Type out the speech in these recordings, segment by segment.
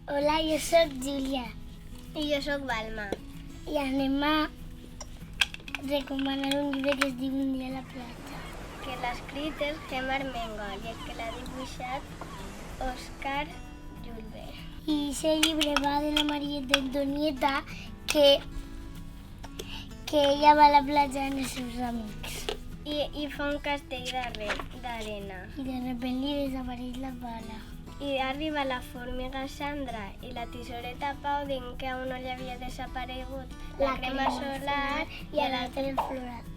Hola, jo sóc Júlia I jo sóc Balma. i anem a recomanar un llibre que es diu Un dia a la platja. Que l'ha escrit és Gemma Armengol i el que l'ha dibuixat Òscar Julve. I aquest llibre va de la Marieta Antonieta que ella va a la platja amb els seus amics I fa un castell d'arena. i de repente li desapareix la pala. I arriba la formiga Sandra i la tisoreta Pau dient que a uno li havia desaparegut la crema solar i a l'altre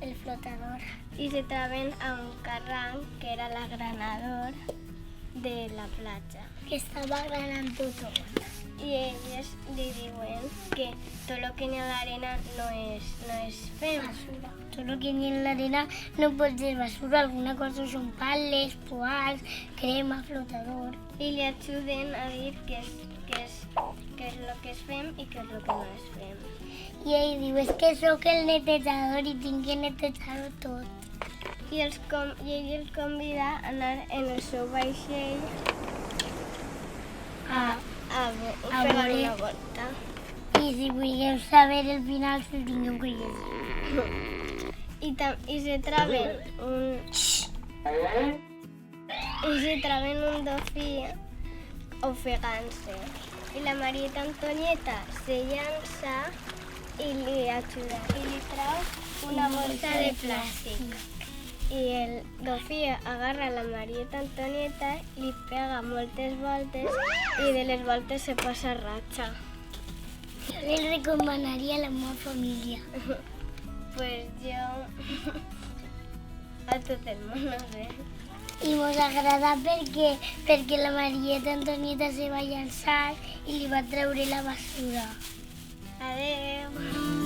el flotador. i se troben a un carranc que era l'agranador de la platja. Que estava granant tot. I elles li diuen que tot el que n'hi ha a l'arena no és fem. Basura. Tot el que hi ha en l'arena no pot ser basura. Alguna cosa són pales, poals, crema, flotador. I li ajuden a dir què és el que es fem i què és el que no es fem. I ell diu, és que sóc el netejador i tinc que netejar-ho tot. I ell els convida a anar en el seu vaixell a fer veure. una volta. I si vulgueu saber el final, si tingueu que llegir. I se troben un dofí ofegant-se. I la Marieta Antonieta se llança i li ajuda. I li trau una bolsa de plàstic. I el dofí agarra la Marieta Antonieta, li pega moltes voltes i de les voltes se passa ratxa. Jo li recomanaria a la meva família. Pues jo a tot el món, no sé. I mos agrada perquè la Marieta Antonieta se va llançar i li va treure la basura. Adeu.